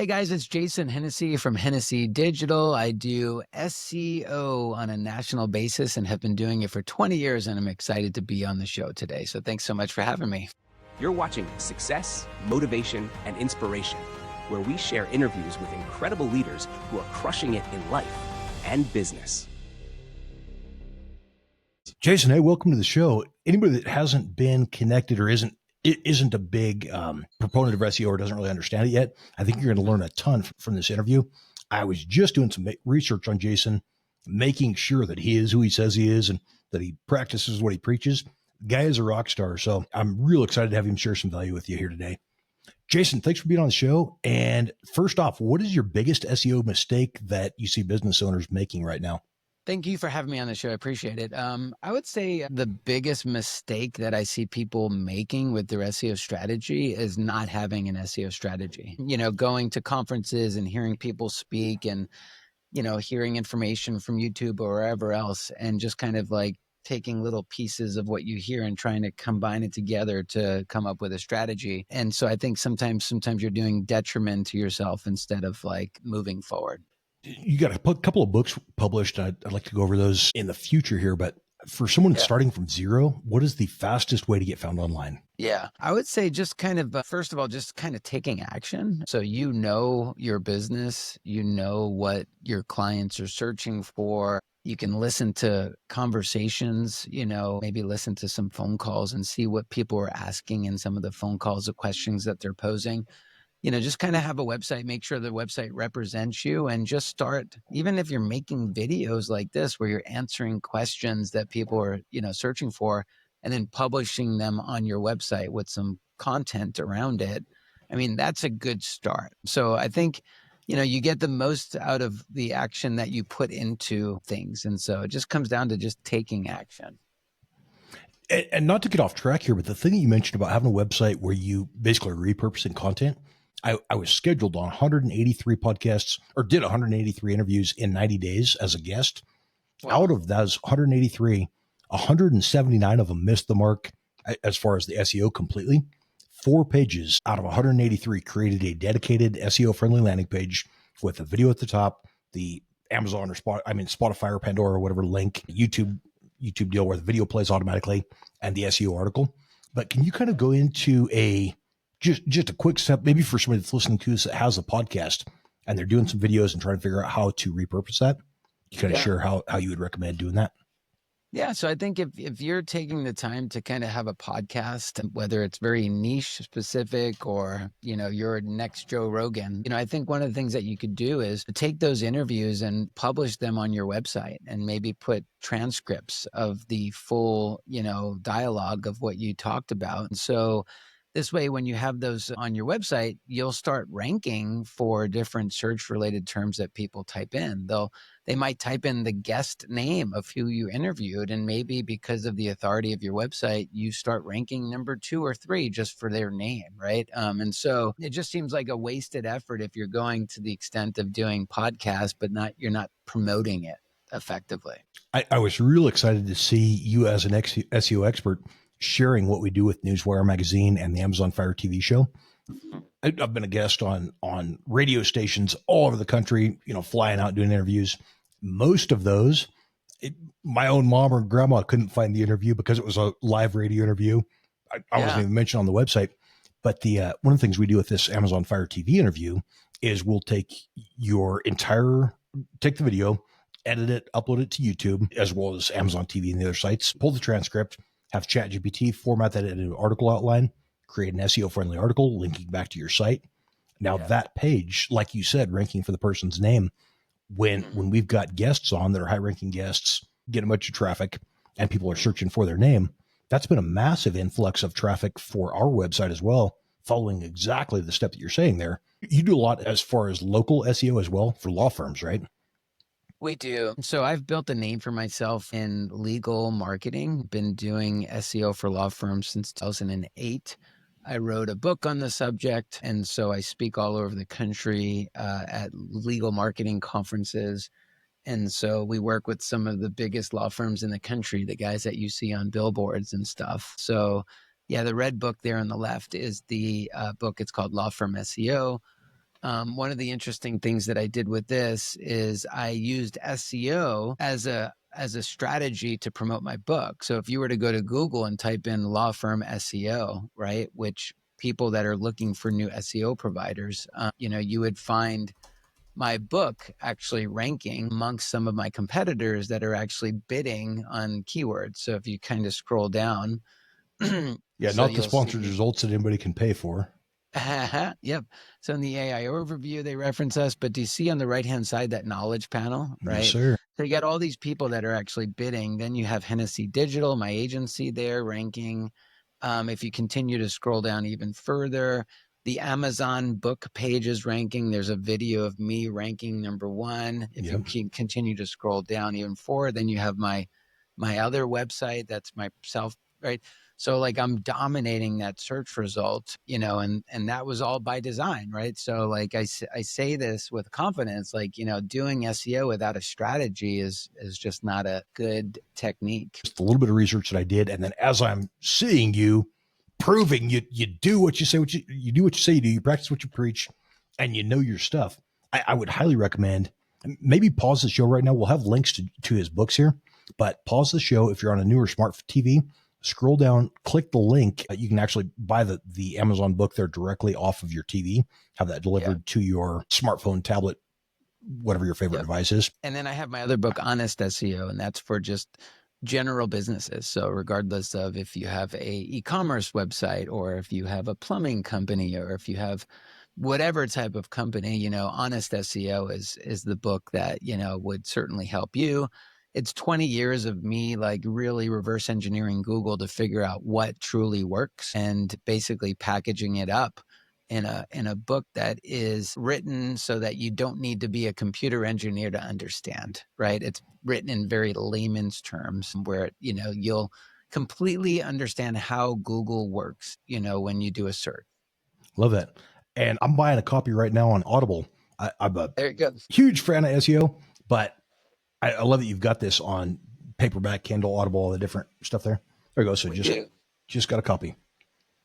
Hey guys, it's Jason Hennessey from Hennessey Digital. I do SEO on a national basis and have been doing it for 20 years, and I'm excited to be on the show today. So thanks so much for having me. You're watching Success, Motivation, and Inspiration, where we share interviews with incredible leaders who are crushing it in life and business. Jason, hey, welcome to the show. Anybody that hasn't been connected or isn't a big proponent of SEO or doesn't really understand it yet, I think you're going to learn a ton from this interview. I was just doing some research on Jason, making sure that he is who he says he is and that he practices what he preaches. The guy is a rock star, so I'm real excited to have him share some value with you here today. Jason, thanks for being on the show. And first off, what is your biggest SEO mistake that you see business owners making right now? Thank you for having me on the show. I appreciate it. I would say the biggest mistake that I see people making with their SEO strategy is not having an SEO strategy. You know, going to conferences and hearing people speak and, you know, hearing information from YouTube or wherever else, and just kind of like taking little pieces of what you hear and trying to combine it together to come up with a strategy. And so I think sometimes you're doing detriment to yourself instead of like moving forward. You got a couple of books published. I'd like to go over those in the future here, but for someone starting from zero, what is the fastest way to get found online? Yeah, I would say just kind of, first of all, just kind of taking action. So you know your business, you know what your clients are searching for. You can listen to conversations, you know, maybe listen to some phone calls and see what people are asking in some of the phone calls, the questions that they're posing. You know, just kind of have a website, make sure the website represents you, and just start, even if you're making videos like this, where you're answering questions that people are, you know, searching for, and then publishing them on your website with some content around it. I mean, that's a good start. So I think, you know, you get the most out of the action that you put into things. And so it just comes down to just taking action. And not to get off track here, but the thing that you mentioned about having a website where you basically are repurposing content, I was scheduled on 183 podcasts, or did 183 interviews in 90 days as a guest. Wow. Out of those 183, 179 of them missed the mark as far as the SEO completely. 4 pages out of 183 created a dedicated SEO friendly landing page with a video at the top, the Amazon or Spotify or Pandora or whatever link, YouTube deal where the video plays automatically, and the SEO article. But can you kind of go into just a quick step, maybe for somebody that's listening to us that has a podcast and they're doing some videos and trying to figure out how to repurpose that? You kind of share how you would recommend doing that? Yeah. So I think if you're taking the time to kind of have a podcast, whether it's very niche specific or, you know, you're next Joe Rogan, you know, I think one of the things that you could do is take those interviews and publish them on your website and maybe put transcripts of the full, you know, dialogue of what you talked about. And so this way, when you have those on your website, you'll start ranking for different search related terms that people type in. They might type in the guest name of who you interviewed, and maybe because of the authority of your website, you start ranking number 2 or 3 just for their name, right? And so it just seems like a wasted effort if you're going to the extent of doing podcasts, but you're not promoting it effectively. I was real excited to see you as an SEO expert sharing what we do with Newswire magazine and the Amazon Fire TV show. I've been a guest on radio stations all over the country, you know, flying out doing interviews. Most of those, my own mom or grandma couldn't find the interview because it was a live radio interview. I wasn't even mentioned on the website. But the one of the things we do with this Amazon Fire TV interview is we'll take the video, edit it, upload it to YouTube, as well as Amazon TV and the other sites, pull the transcript, have ChatGPT format that into an article outline, create an SEO-friendly article linking back to your site. Now that page, like you said, ranking for the person's name, when we've got guests on that are high-ranking guests, get a bunch of traffic, and people are searching for their name, that's been a massive influx of traffic for our website as well, following exactly the step that you're saying there. You do a lot as far as local SEO as well for law firms, right? We do. So I've built a name for myself in legal marketing, been doing SEO for law firms since 2008. I wrote a book on the subject, and so I speak all over the country at legal marketing conferences. And so we work with some of the biggest law firms in the country, the guys that you see on billboards and stuff. So yeah, the red book there on the left is the book. It's called Law Firm SEO. One of the interesting things that I did with this is I used SEO as a strategy to promote my book. So if you were to go to Google and type in law firm SEO, right, which people that are looking for new SEO providers, you would find my book actually ranking amongst some of my competitors that are actually bidding on keywords. So if you kind of scroll down, Yeah, so not the you'll sponsored see. results that anybody can pay for. Yep. So in the AI overview, they reference us, but do you see on the right-hand side that knowledge panel, Yes, right? sir. So you got all these people that are actually bidding. Then you have Hennessey Digital, my agency there ranking. If you continue to scroll down even further, the Amazon book page is ranking. There's a video of me ranking #1. If you Yep. continue to scroll down even forward, then you have my other website. That's myself, right? So like I'm dominating that search result, and that was all by design, right? So like I say this with confidence, like, doing SEO without a strategy is just not a good technique. Just a little bit of research that I did, and then as I'm seeing you proving you do what you say, you do what you say you do, you practice what you preach, and you know your stuff. I would highly recommend maybe pause the show right now. We'll have links to his books here, but pause the show if you're on a newer smart TV. Scroll down, click the link. You can actually buy the Amazon book there directly off of your TV, have that delivered to your smartphone, tablet, whatever your favorite Yep. device is. And then I have my other book, Honest SEO, and that's for just general businesses. So regardless of if you have a e-commerce website or if you have a plumbing company or if you have whatever type of company, Honest SEO is the book that, would certainly help you. It's 20 years of me like really reverse engineering Google to figure out what truly works and basically packaging it up in a book that is written so that you don't need to be a computer engineer to understand, right? It's written in very layman's terms where, you'll completely understand how Google works, when you do a search. Love that. And I'm buying a copy right now on Audible. I'm a There it goes. huge fan of SEO, but I love that you've got this on paperback, Kindle, Audible, all the different stuff there. There you go. So just got a copy.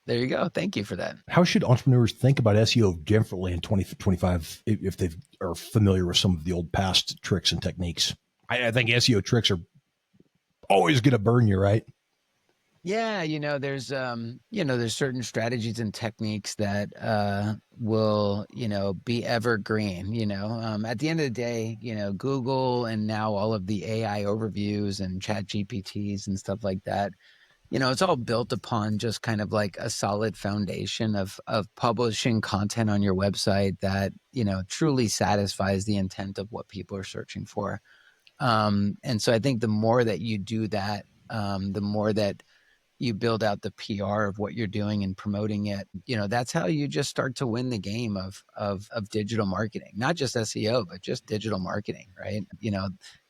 There you go. Thank you for that. How should entrepreneurs think about SEO differently in 2025 if they are familiar with some of the old past tricks and techniques? I think SEO tricks are always going to burn you, right? Yeah, there's certain strategies and techniques that will, be evergreen, at the end of the day, Google and now all of the AI overviews and chat GPTs and stuff like that, it's all built upon just kind of like a solid foundation of publishing content on your website that, truly satisfies the intent of what people are searching for. And so I think the more that you do that, the more that you build out the PR of what you're doing and promoting it, that's how you just start to win the game of digital marketing, not just SEO, but just digital marketing, right?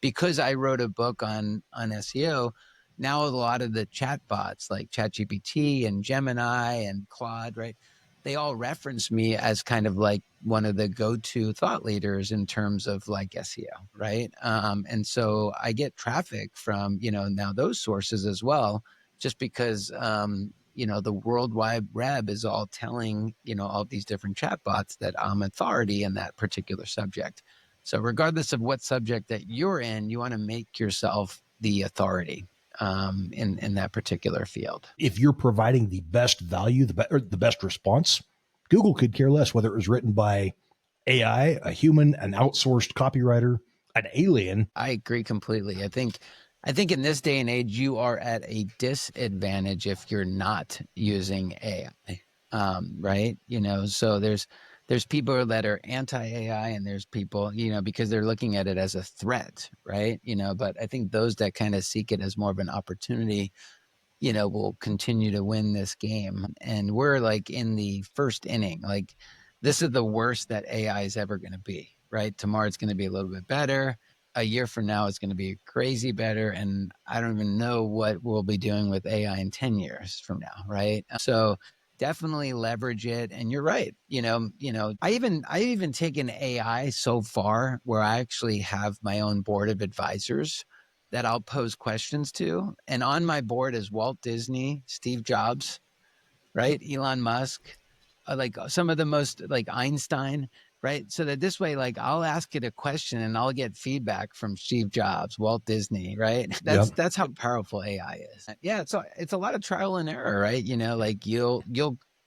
Because I wrote a book on SEO, now a lot of the chat bots like ChatGPT and Gemini and Claude, right? They all reference me as kind of like one of the go-to thought leaders in terms of like SEO, right? And so I get traffic from, now those sources as well, just because, the World Wide Web is all telling, all these different chatbots that I'm authority in that particular subject. So regardless of what subject that you're in, you want to make yourself the authority in that particular field. If you're providing the best value, the best response, Google could care less whether it was written by AI, a human, an outsourced copywriter, an alien. I agree completely. I think in this day and age, you are at a disadvantage if you're not using AI, right? So there's people that are anti-AI and there's people, because they're looking at it as a threat, right? But I think those that kind of seek it as more of an opportunity, will continue to win this game. And we're like in the first inning. Like this is the worst that AI is ever going to be, right? Tomorrow it's going to be a little bit better. A year from now it's going to be crazy better. And I don't even know what we'll be doing with AI in 10 years from now, right? So definitely leverage it. And you're right. I even taken AI so far where I actually have my own board of advisors that I'll pose questions to. And on my board is Walt Disney, Steve Jobs, right? Elon Musk, like some of the most, like Einstein. right? So that this way, like I'll ask it a question and I'll get feedback from Steve Jobs, Walt Disney, right? Yep. That's how powerful AI is. Yeah, it's a lot of trial and error, right? You know, like you'll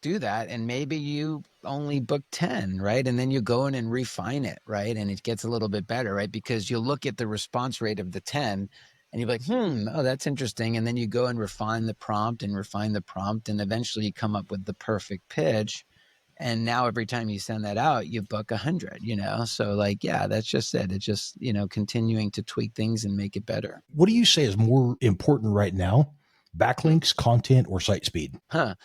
do that and maybe you only book 10, right? And then you go in and refine it, right? And it gets a little bit better, right? Because you'll look at the response rate of the 10 and you're like, oh, that's interesting. And then you go and refine the prompt and refine the prompt, and eventually you come up with the perfect pitch. And now every time you send that out, you book 100, you know? So like, yeah, that's just it. It's just, you know, continuing to tweak things and make it better. What do you say is more important right now? Backlinks, content, or site speed? Huh.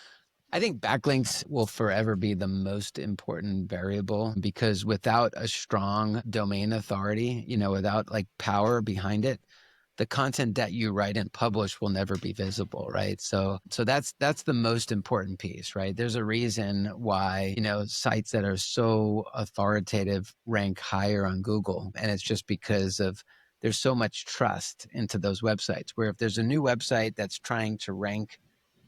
I think backlinks will forever be the most important variable, because without a strong domain authority, you know, without like power behind it, the content that you write and publish will never be visible, right? So that's the most important piece, right? There's a reason why, you know, sites that are so authoritative rank higher on Google, and it's just because of there's so much trust into those websites, where if there's a new website that's trying to rank,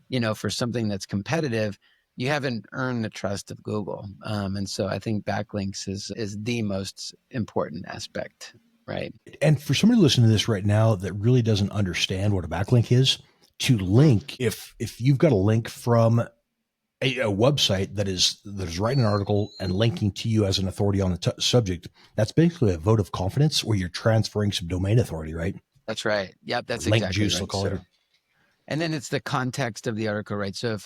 you know, for something that's competitive, you haven't earned the trust of Google. And so I think backlinks is the most important aspect, right? And for somebody listening to this right now that really doesn't understand what a backlink is, to link, if you've got a link from a website that is writing an article and linking to you as an authority on the subject, that's basically a vote of confidence where you're transferring some domain authority, right? That's right. Yep, Or that's link exactly juice, they'll right. call it. So, and then it's the context of the article, right? So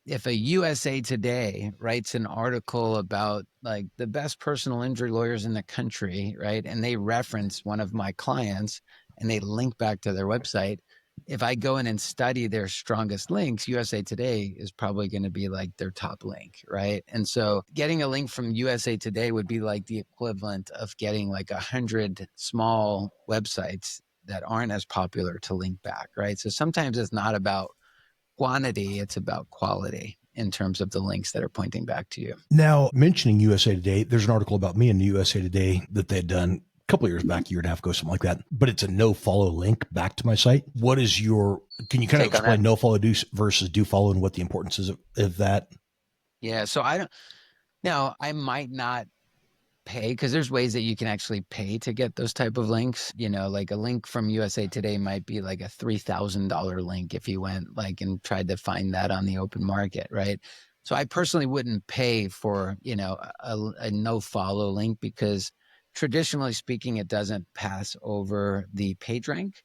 if a USA Today writes an article about like the best personal injury lawyers in the country, right? And they reference one of my clients and they link back to their website. If I go in and study their strongest links, USA Today is probably going to be like their top link, right? And so getting a link from USA Today would be like the equivalent of getting like 100 small websites that aren't as popular to link back, right? So sometimes it's not about quantity, it's about quality in terms of the links that are pointing back to you. Now, mentioning USA Today, there's an article about me in the USA Today that they'd done a couple of years back, a year and a half ago, something like that. But it's a no follow link back to my site. What is can you kind of Take on that. explain no follow versus do follow and what the importance is of that? Yeah. So I might not pay, because there's ways that you can actually pay to get those type of links. You know, like a link from USA Today might be like a $3,000 link if you went like and tried to find that on the open market, right? So I personally wouldn't pay for, you know, a no follow link, because traditionally speaking, it doesn't pass over the page rank.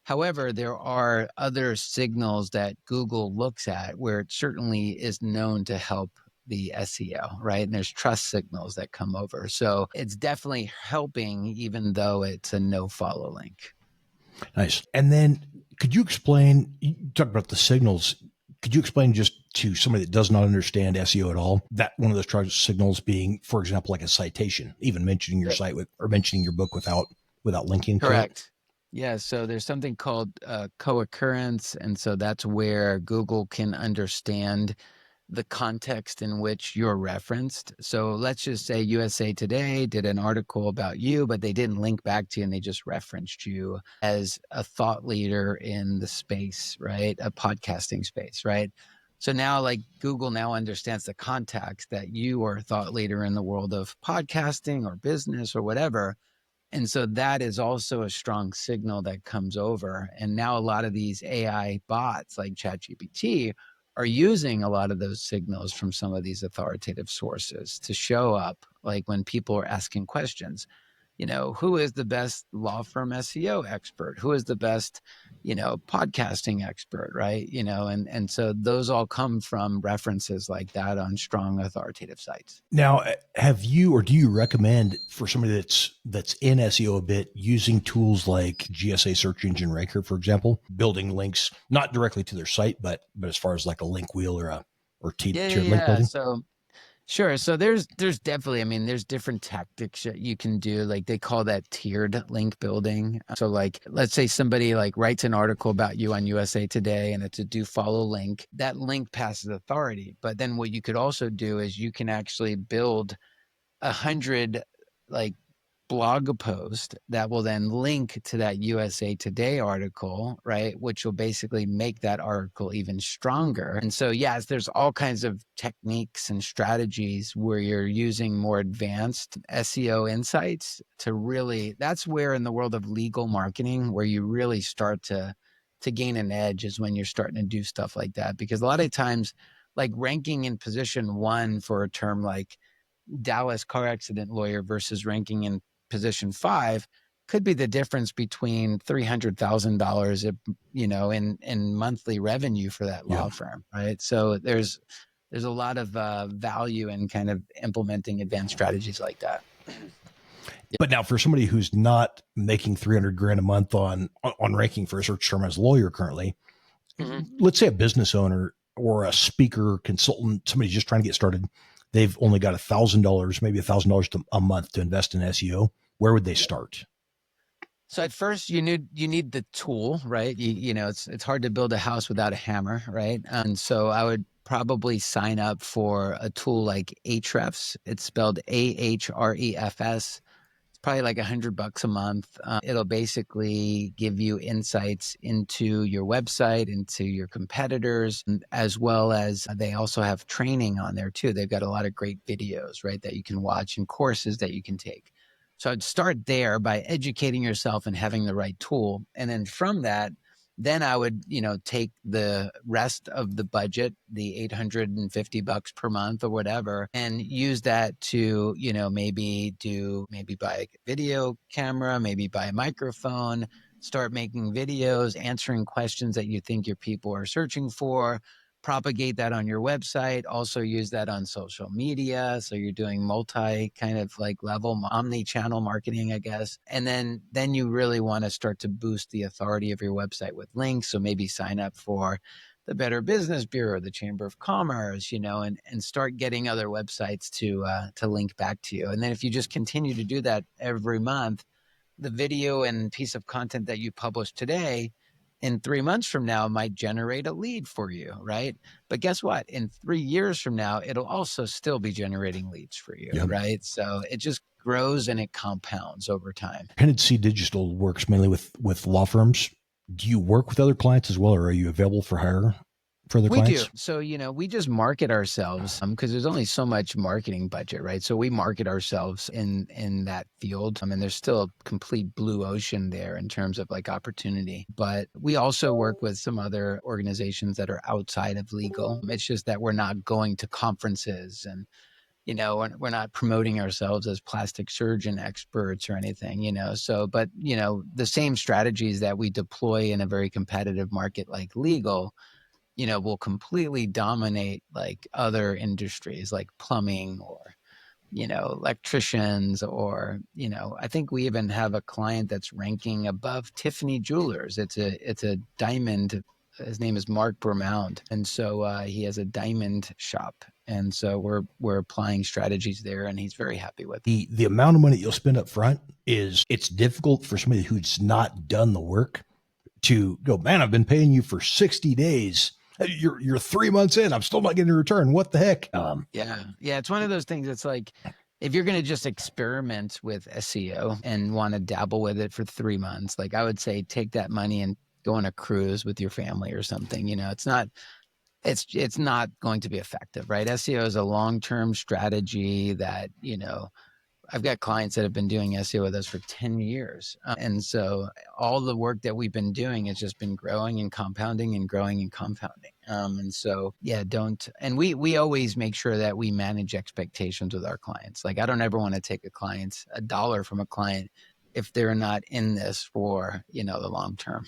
However, there are other signals that Google looks at where it certainly is known to help the SEO, right? And there's trust signals that come over. So it's definitely helping, even though it's a no follow link. Nice. And then could you explain, you talked about the signals. Could you explain just to somebody that does not understand SEO at all, that one of those trust signals being, for example, like a citation, even mentioning your site or mentioning your book without linking to it? Correct. Yeah, so there's something called co-occurrence. And so that's where Google can understand the context in which you're referenced. So let's just say USA Today did an article about you, but they didn't link back to you and they just referenced you as a thought leader in the space, right? A podcasting space, right? So now like Google now understands the context that you are a thought leader in the world of podcasting or business or whatever. And so that is also a strong signal that comes over. And now a lot of these AI bots like ChatGPT are using a lot of those signals from some of these authoritative sources to show up, like when people are asking questions. You know, who is the best law firm SEO expert? Who is the best, you know, podcasting expert, right? You know, and so those all come from references like that on strong authoritative sites. Now, have you or do you recommend for somebody that's in SEO a bit using tools like GSA Search Engine Ranker, for example, building links not directly to their site, but as far as like a link wheel or tiered link Yeah. building? So sure. So there's definitely, I mean, there's different tactics that you can do. Like they call that tiered link building. So like, let's say somebody like writes an article about you on USA Today and it's a do follow link. That link passes authority. But then what you could also do is you can actually build 100 like blog post that will then link to that USA Today article, right? Which will basically make that article even stronger. And so, yes, there's all kinds of techniques and strategies where you're using more advanced SEO insights to really, that's where in the world of legal marketing, where you really start to gain an edge is when you're starting to do stuff like that. Because a lot of times, like ranking in position 1 for a term like Dallas car accident lawyer versus ranking in position 5 could be the difference between $300,000, in monthly revenue for that Yeah. law firm, right? So there's a lot of value in kind of implementing advanced strategies like that. But now for somebody who's not making 300 grand a month on ranking for a search term as a lawyer currently, let's say a business owner or a speaker, consultant, somebody's just trying to get started. They've only got $1,000, maybe $1,000 a month to invest in SEO. Where would they start? So at first you need the tool, right? It's hard to build a house without a hammer, right? And so I would probably sign up for a tool like Ahrefs. It's spelled Ahrefs. It's probably like $100 a month. It'll basically give you insights into your website, into your competitors, as well as they also have training on there too. They've got a lot of great videos, right, that you can watch and courses that you can take. So I'd start there by educating yourself and having the right tool. And then from that, then I would, take the rest of the budget, the $850 per month or whatever, and use that to, maybe buy a video camera, maybe buy a microphone, start making videos, answering questions that you think your people are searching for, propagate that on your website, also use that on social media. So you're doing multi kind of like level omni-channel marketing, I guess. And then you really want to start to boost the authority of your website with links. So maybe sign up for the Better Business Bureau, the Chamber of Commerce, and start getting other websites to link back to you. And then if you just continue to do that every month, the video and piece of content that you publish today in 3 months from now might generate a lead for you, right? But guess what? In 3 years from now, it'll also still be generating leads for you, Yep. right? So it just grows and it compounds over time. Hennessey Digital works mainly with law firms. Do you work with other clients as well, or are you available for hire for other clients? We do. So, we just market ourselves because there's only so much marketing budget, right? So we market ourselves in that field. I mean, there's still a complete blue ocean there in terms of like opportunity. But we also work with some other organizations that are outside of legal. It's just that we're not going to conferences and we're not promoting ourselves as plastic surgeon experts or anything, so, but, the same strategies that we deploy in a very competitive market like legal, will completely dominate like other industries like plumbing or, electricians or, I think we even have a client that's ranking above Tiffany Jewelers. It's a diamond. His name is Mark Bermount. And so he has a diamond shop. And so we're applying strategies there and he's very happy with it. The amount of money you'll spend up front it's difficult for somebody who's not done the work to go, man, I've been paying you for 60 days. You're 3 months in. I'm still not getting a return. What the heck? Yeah. It's one of those things. It's like, if you're going to just experiment with SEO and want to dabble with it for 3 months, like I would say, take that money and go on a cruise with your family or something. It's not going to be effective, right? SEO is a long-term strategy that, I've got clients that have been doing SEO with us for 10 years. And so all the work that we've been doing has just been growing and compounding and growing and compounding. And so, and we always make sure that we manage expectations with our clients. Like I don't ever want to take a dollar from a client if they're not in this for, the long term.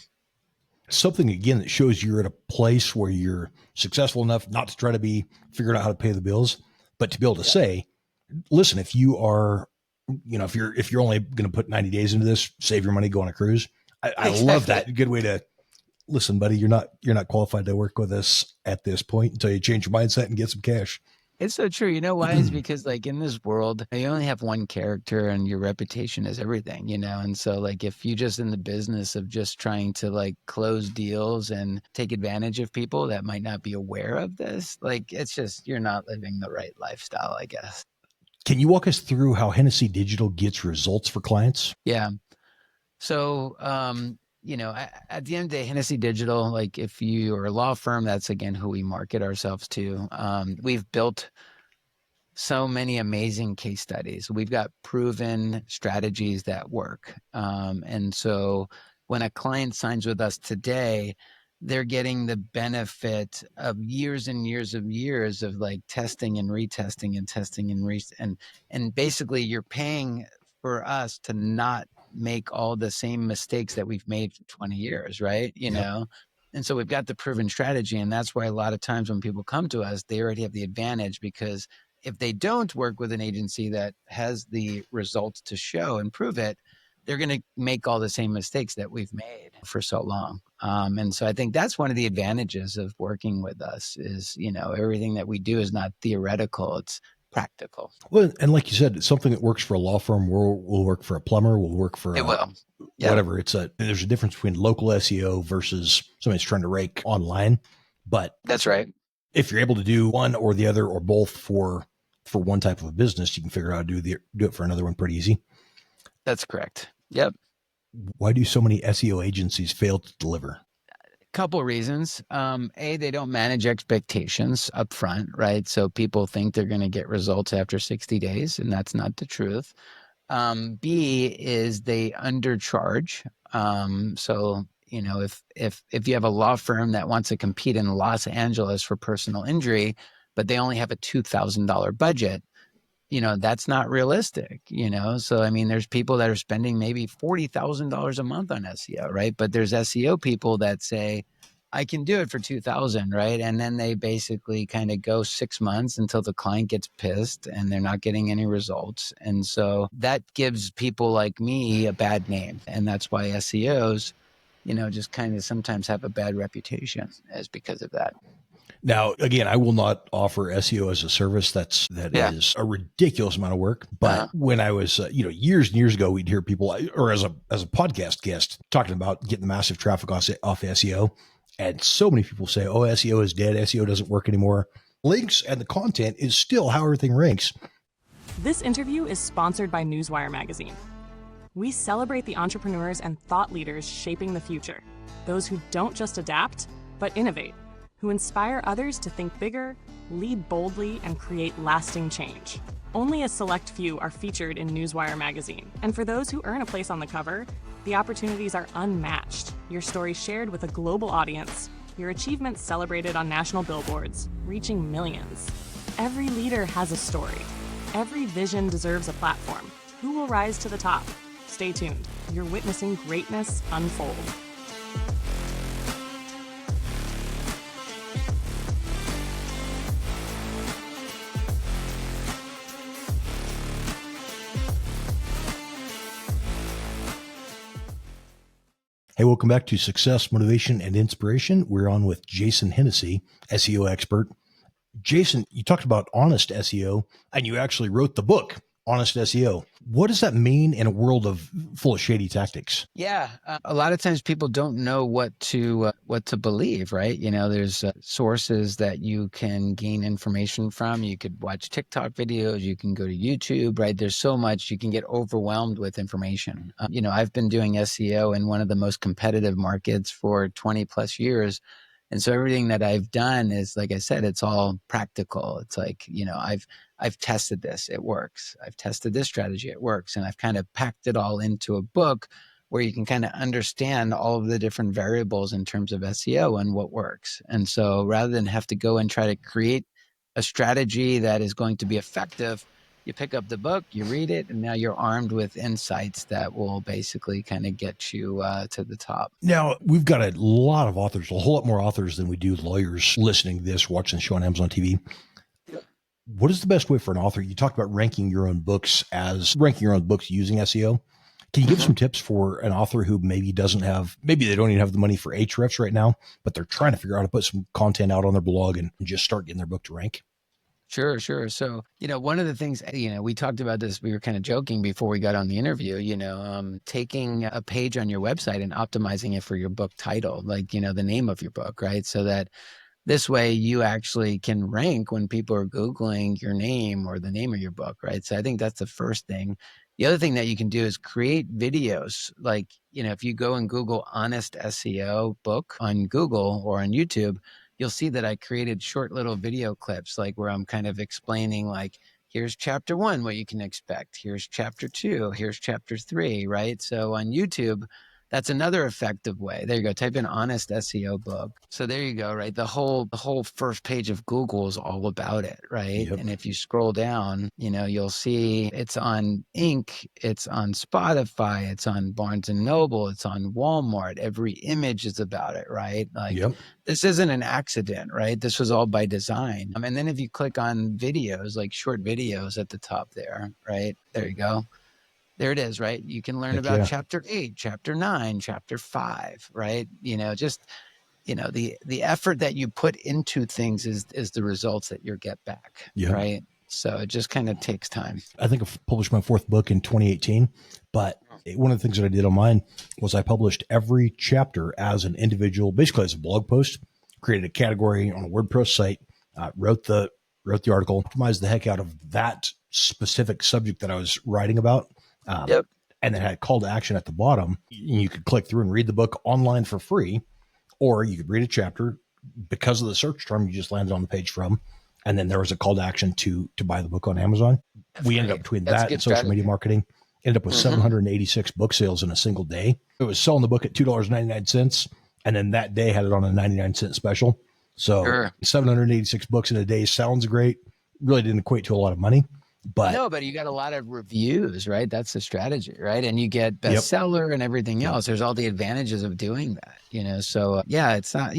Something again that shows you're at a place where you're successful enough not to try to be figuring out how to pay the bills, but to be able to say, listen, if you are, if you're only going to put 90 days into this, save your money, go on a cruise. I love that. Good way to listen, buddy. You're not qualified to work with us at this point until you change your mindset and get some cash. It's so true. You know why? It's because like in this world, you only have one character and your reputation is everything, And so like if you just in the business of just trying to like close deals and take advantage of people that might not be aware of this, like it's just, you're not living the right lifestyle, I guess. Can you walk us through how Hennessey Digital gets results for clients? Yeah. So, at the end of the day, Hennessey Digital, like if you are a law firm, that's again who we market ourselves to. We've built so many amazing case studies. We've got proven strategies that work. And so when a client signs with us today, they're getting the benefit of years and years of like testing and retesting and testing and basically you're paying for us to not make all the same mistakes that we've made for 20 years, right? And so we've got the proven strategy, and that's why a lot of times when people come to us, they already have the advantage, because if they don't work with an agency that has the results to show and prove it, they're going to make all the same mistakes that we've made for so long. And so I think that's one of the advantages of working with us is, everything that we do is not theoretical, it's practical. Well, and like you said, something that works for a law firm will work for a plumber, will work for It will. whatever. There's a difference between local SEO versus somebody's trying to rank online. But that's right. If you're able to do one or the other or both for one type of a business, you can figure out how to do it for another one pretty easy. That's correct. Yep. Why do so many SEO agencies fail to deliver? Couple reasons. A, they don't manage expectations up front, right? So people think they're going to get results after 60 days, and that's not the truth. B is they undercharge. So, if you have a law firm that wants to compete in Los Angeles for personal injury, but they only have a $2,000 budget, that's not realistic, So, I mean, there's people that are spending maybe $40,000 a month on SEO, right? But there's SEO people that say, I can do it for 2,000, right? And then they basically kind of go 6 months until the client gets pissed and they're not getting any results. And so that gives people like me a bad name. And that's why SEOs, just kind of sometimes have a bad reputation is because of that. Now, again, I will not offer SEO as a service. That is a ridiculous amount of work. But when I was, years and years ago, we'd hear people, or as a podcast guest, talking about getting massive traffic off SEO. And so many people say, oh, SEO is dead. SEO doesn't work anymore. Links and the content is still how everything ranks. This interview is sponsored by Newswire magazine. We celebrate the entrepreneurs and thought leaders shaping the future. Those who don't just adapt, but innovate. Who inspire others to think bigger, lead boldly, and create lasting change. Only a select few are featured in Newswire magazine. And for those who earn a place on the cover, the opportunities are unmatched. Your story shared with a global audience, your achievements celebrated on national billboards, reaching millions. Every leader has a story. Every vision deserves a platform. Who will rise to the top? Stay tuned. You're witnessing greatness unfold. Hey, welcome back to Success, Motivation, and Inspiration. We're on with Jason Hennessey, SEO expert. Jason, you talked about honest SEO, and you actually wrote the book, Honest SEO. What does that mean in a world full of shady tactics? Yeah, a lot of times people don't know what to believe, right? There's sources that you can gain information from. You could watch TikTok videos, you can go to YouTube, right? There's so much, you can get overwhelmed with information. I've been doing SEO in one of the most competitive markets for 20 plus years. And so everything that I've done is, like I said, it's all practical. It's like, I've tested this, it works. I've tested this strategy, it works. And I've kind of packed it all into a book where you can kind of understand all of the different variables in terms of SEO and what works. And so rather than have to go and try to create a strategy that is going to be effective, you pick up the book, you read it, and now you're armed with insights that will basically kind of get you to the top. Now, we've got a lot of authors, a whole lot more authors than we do lawyers listening to this, watching the show on Amazon TV. What is the best way for an author? You talked about ranking your own books using SEO. Can you give some tips for an author who maybe they don't even have the money for Ahrefs right now, but they're trying to figure out how to put some content out on their blog and just start getting their book to rank? Sure. So, one of the things, we talked about this, we were kind of joking before we got on the interview, taking a page on your website and optimizing it for your book title, like, the name of your book, right? So that This way you actually can rank when people are Googling your name or the name of your book, right? So I think that's the first thing. The other thing that you can do is create videos. Like, if you go and Google honest SEO book on Google or on YouTube, you'll see that I created short little video clips, like where I'm kind of explaining, like, here's chapter 1, what you can expect. Here's chapter 2. Here's chapter 3, right? So on YouTube, that's another effective way. There you go. Type in honest SEO book. So there you go, right? The whole first page of Google is all about it, right? Yep. And if you scroll down, you'll see it's on Inc., it's on Spotify, it's on Barnes and Noble, it's on Walmart. Every image is about it, right? Like, Yep. this isn't an accident, right? This was all by design. And then if you click on videos, like short videos at the top there, right? There you go. There it is, right? You can learn Heck about yeah. chapter 8, chapter 9, chapter 5, right? Just, the effort that you put into things is the results that you get back, Yep. right? So it just kind of takes time. I think I published my 4th book in 2018, but one of the things that I did on mine was I published every chapter as an individual, basically as a blog post, created a category on a WordPress site, wrote the article, optimized the heck out of that specific subject that I was writing about. Yep. And then had a call to action at the bottom. You could click through and read the book online for free, or you could read a chapter. Because of the search term you just landed on the page from, and then there was a call to action to buy the book on Amazon. We ended up between that and social media marketing, ended up with 786 book sales in a single day. It was selling the book at $2.99, and then that day had it on a 99-cent special. So 786 books in a day sounds great. Really didn't equate to a lot of money. But no, but you got a lot of reviews, right? That's the strategy, right? And you get bestseller and everything else. There's all the advantages of doing that, So yeah, it's not,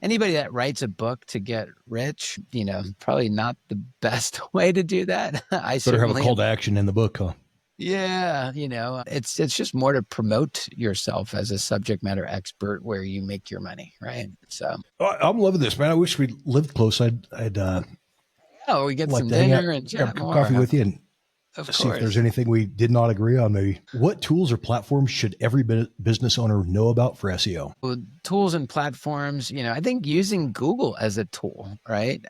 anybody that writes a book to get rich, probably not the best way to do that. I better have a call to action in the book, huh? Yeah, it's just more to promote yourself as a subject matter expert where you make your money, right? So I'm loving this, man. I wish we lived close. I'd we get some dinner and chat more. Coffee with you and see course. if there's anything we did not agree on. Maybe what tools or platforms should every business owner know about for SEO? Well, tools and platforms, I think using Google as a tool, right?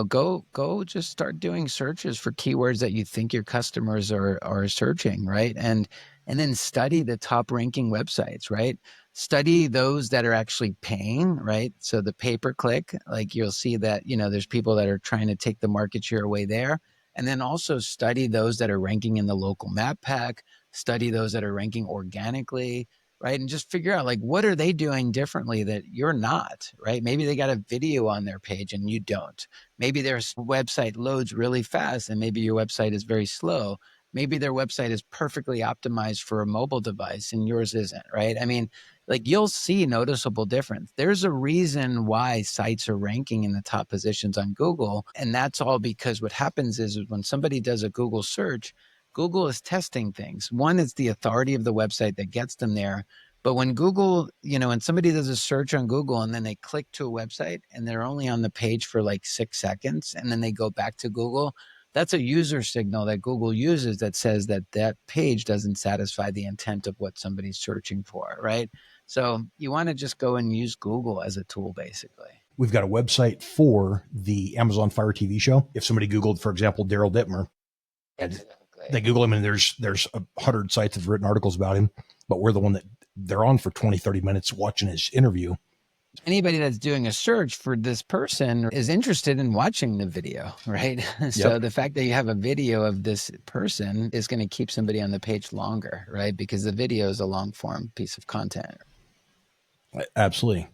Go just start doing searches for keywords that you think your customers are searching, right? And then study the top ranking websites, right? Study those that are actually paying, right? So the pay-per-click, like you'll see that, there's people that are trying to take the market share away there. And then also study those that are ranking in the local map pack, study those that are ranking organically, right? And just figure out, like, what are they doing differently that you're not, right? Maybe they got a video on their page and you don't. Maybe their website loads really fast and maybe your website is very slow. Maybe their website is perfectly optimized for a mobile device and yours isn't, right? I mean, like, you'll see noticeable difference. There's a reason why sites are ranking in the top positions on Google. And that's all because what happens is when somebody does a Google search, Google is testing things. One is the authority of the website that gets them there. But when Google, when somebody does a search on Google and then they click to a website and they're only on the page for like 6 seconds and then they go back to Google, that's a user signal that Google uses that says that that page doesn't satisfy the intent of what somebody's searching for, right? So you want to just go and use Google as a tool, basically. We've got a website for the Amazon Fire TV show. If somebody Googled, for example, Daryl Dittmer, and they Google him and there's 100 sites that have written articles about him, but we're the one that they're on for 20, 30 minutes watching his interview. Anybody that's doing a search for this person is interested in watching the video, right? So the fact that you have a video of this person is going to keep somebody on the page longer, right? Because the video is a long form piece of content. Absolutely.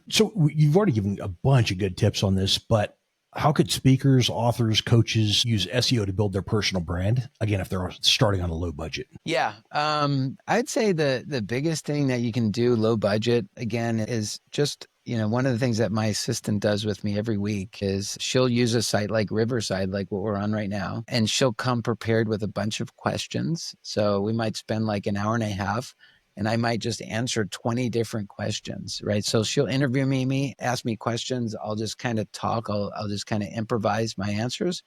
So you've already given a bunch of good tips on this, but how could speakers, authors, coaches use SEO to build their personal brand? Again, if they're starting on a low budget. Yeah. I'd say the biggest thing that you can do low budget, again, is just, one of the things that my assistant does with me every week is she'll use a site like Riverside, like what we're on right now, and she'll come prepared with a bunch of questions. So we might spend like an hour and a half and I might just answer 20 different questions, right? So she'll interview me, ask me questions. I'll just kind of talk. I'll just kind of improvise my answers.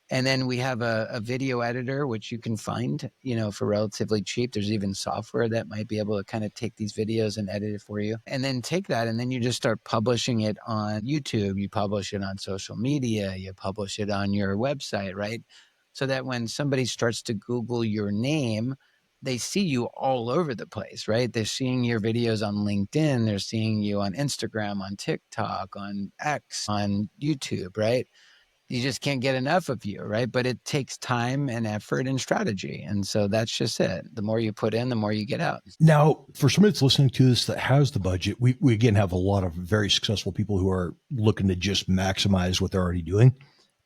And then we have a video editor, which you can find, for relatively cheap. There's even software that might be able to kind of take these videos and edit it for you. And then take that and then you just start publishing it on YouTube. You publish it on social media. You publish it on your website, right? So that when somebody starts to Google your name, they see you all over the place, right? They're seeing your videos on LinkedIn. They're seeing you on Instagram, on TikTok, on X, on YouTube, right? You just can't get enough of you, right? But it takes time and effort and strategy. And so that's just it. The more you put in, the more you get out. Now, for somebody that's listening to this that has the budget, we again have a lot of very successful people who are looking to just maximize what they're already doing.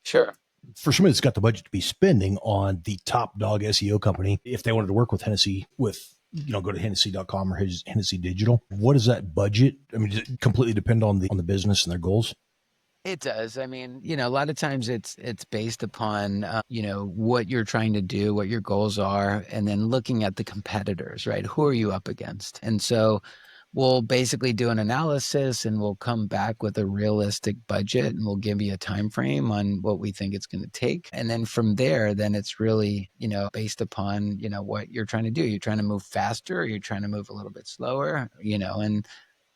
Sure. For somebody that's got the budget to be spending on the top dog SEO company, if they wanted to work with Hennessey, go to Hennessey.com or Hennessey Digital, what is that budget? I mean, does it completely depend on the business and their goals? It does. I mean, a lot of times it's based upon, what you're trying to do, what your goals are, and then looking at the competitors, right? Who are you up against? And so we'll basically do an analysis and we'll come back with a realistic budget and we'll give you a time frame on what we think it's going to take. And then from there, then it's really, based upon, what you're trying to do. You're trying to move faster, or you're trying to move a little bit slower,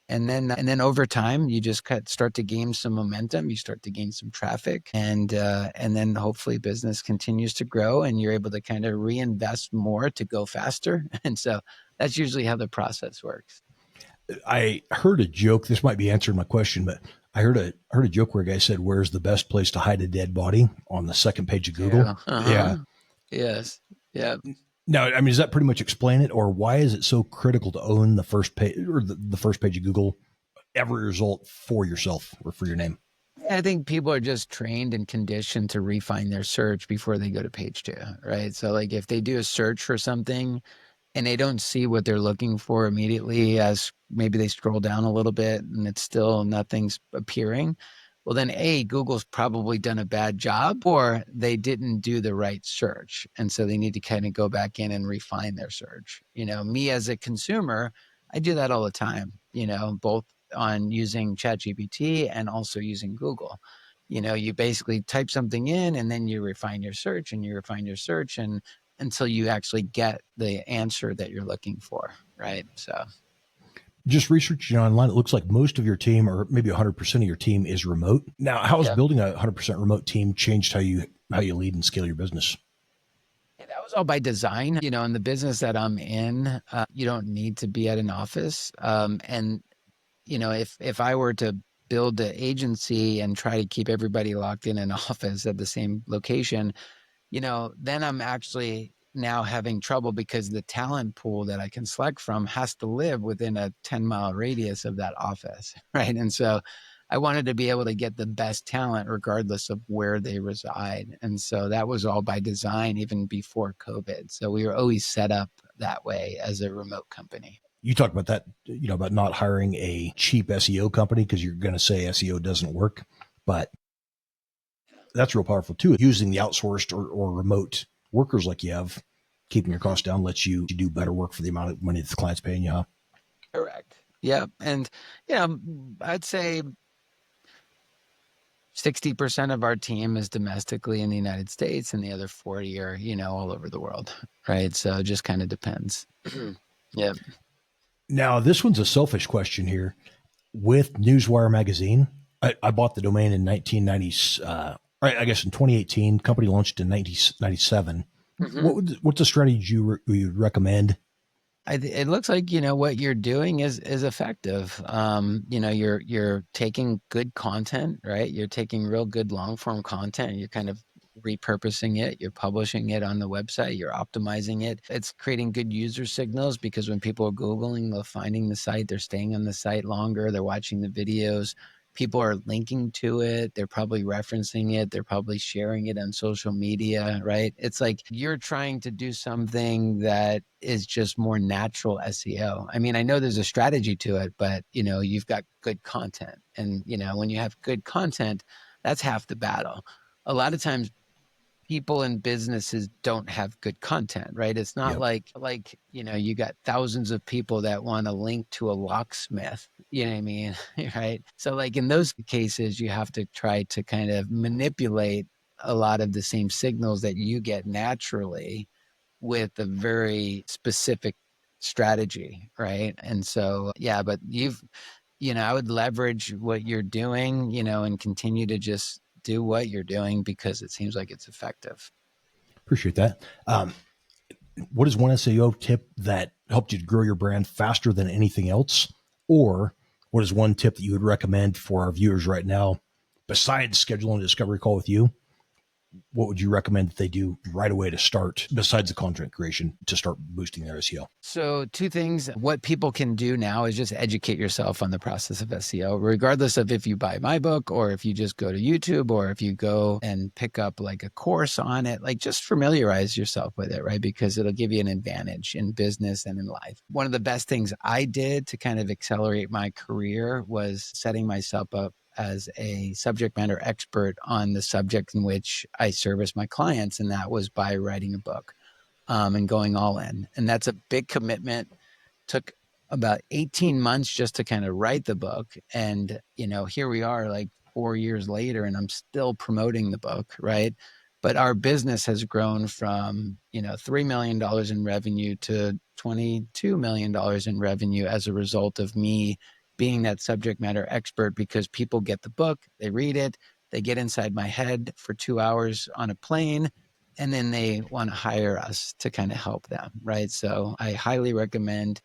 and then over time, you just start to gain some momentum. You start to gain some traffic, and then hopefully business continues to grow, and you're able to kind of reinvest more to go faster. And so that's usually how the process works. I heard a joke. This might be answering my question, but I heard a joke where a guy said, "Where's the best place to hide a dead body?" on the second page of Google. Yeah. Uh-huh. Yeah. Yes. Yeah. Now, I mean, does that pretty much explain it, or why is it so critical to own the first page or the first page of Google, every result for yourself or for your name? I think people are just trained and conditioned to refine their search before they go to page 2, right? So like if they do a search for something and they don't see what they're looking for immediately, as maybe they scroll down a little bit and it's still nothing's appearing, well then Google's probably done a bad job, or they didn't do the right search. And so they need to kind of go back in and refine their search. Me as a consumer, I do that all the time, both on using ChatGPT and also using Google. You basically type something in and then you refine your search and and until you actually get the answer that you're looking for, right? So just researching online, it looks like most of your team, or maybe 100% of your team, is remote. Now, how has building a 100% remote team changed how you lead and scale your business? Yeah, that was all by design. In the business that I'm in, you don't need to be at an office. And if I were to build an agency and try to keep everybody locked in an office at the same location, then I'm actually now having trouble, because the talent pool that I can select from has to live within a 10-mile radius of that office, right? And so I wanted to be able to get the best talent regardless of where they reside. And so that was all by design, even before COVID. So we were always set up that way as a remote company. You talked about that, about not hiring a cheap SEO company because you're going to say SEO doesn't work, but that's real powerful too. Using the outsourced or remote workers like you have, keeping your costs down, lets you do better work for the amount of money that the client's paying you. Huh? Correct. Yeah. And, I'd say 60% of our team is domestically in the United States, and the other 40 are, all over the world. Right. So it just kind of depends. Yeah. Now, this one's a selfish question here. With Newswire magazine, I bought the domain in 1990. I guess in 2018. Company launched in 1997. Mm-hmm. What's a strategy you would recommend? It looks like what you're doing is effective. You're taking good content, right? You're taking real good long form content. You're kind of repurposing it. You're publishing it on the website. You're optimizing it. It's creating good user signals, because when people are Googling, they're finding the site. They're staying on the site longer. They're watching the videos. People are linking to it. They're probably referencing it. They're probably sharing it on social media, right? It's like you're trying to do something that is just more natural SEO. I mean, I know there's a strategy to it, but you've got good content. And, when you have good content, that's half the battle. A lot of times people in businesses don't have good content, right? It's not like, you got thousands of people that want to link to a locksmith, you know what I mean? Right. So like in those cases, you have to try to kind of manipulate a lot of the same signals that you get naturally with a very specific strategy, right? And so, yeah, but I would leverage what you're doing, and continue to just do what you're doing because it seems like it's effective. Appreciate that. What is one SEO tip that helped you to grow your brand faster than anything else? Or what is one tip that you would recommend for our viewers right now, besides scheduling a discovery call with you? What would you recommend that they do right away to start, besides the content creation, to start boosting their SEO? So two things. What people can do now is just educate yourself on the process of SEO, regardless of if you buy my book or if you just go to YouTube or if you go and pick up like a course on it, like just familiarize yourself with it, right? Because it'll give you an advantage in business and in life. One of the best things I did to kind of accelerate my career was setting myself up as a subject matter expert on the subject in which I service my clients. And that was by writing a book and going all in. And that's a big commitment. Took about 18 months just to kind of write the book. And, here we are like 4 years later and I'm still promoting the book, right? But our business has grown from, $3 million in revenue to $22 million in revenue as a result of me being that subject matter expert, because people get the book, they read it, they get inside my head for 2 hours on a plane, and then they want to hire us to kind of help them, right? So I highly recommend,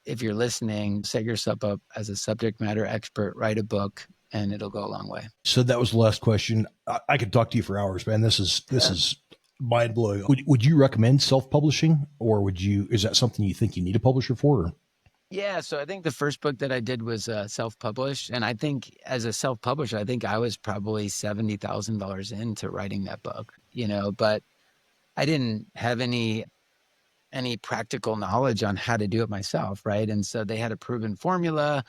if you're listening, set yourself up as a subject matter expert, write a book, and it'll go a long way. So that was the last question. I could talk to you for hours, man. This is mind blowing. Would you recommend self-publishing, or is that something you think you need a publisher for? Yeah, so I think the first book that I did was self-published. And I think as a self-publisher, I think I was probably $70,000 into writing that book, but I didn't have any practical knowledge on how to do it myself, right? And so they had a proven formula.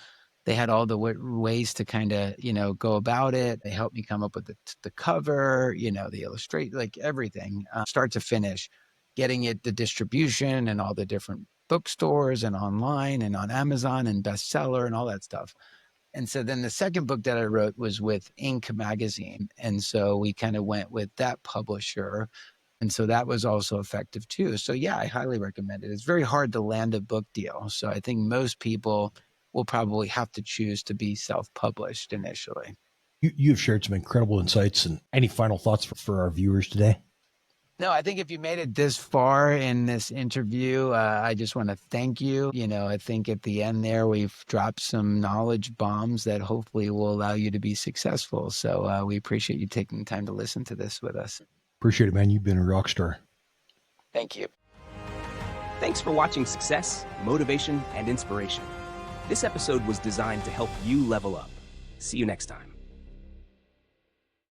They had all the ways to kind of, go about it. They helped me come up with the cover, the illustrate, like everything, start to finish, getting it the distribution and all the different bookstores and online and on Amazon and bestseller and all that stuff. And so then the second book that I wrote was with Inc. magazine. And so we kind of went with that publisher. And so that was also effective too. So yeah, I highly recommend it. It's very hard to land a book deal. So I think most people will probably have to choose to be self-published initially. You've shared some incredible insights. And any final thoughts for our viewers today? No, I think if you made it this far in this interview, I just want to thank you. I think at the end there, we've dropped some knowledge bombs that hopefully will allow you to be successful. So we appreciate you taking the time to listen to this with us. Appreciate it, man. You've been a rock star. Thank you. Thanks for watching Success, Motivation, and Inspiration. This episode was designed to help you level up. See you next time.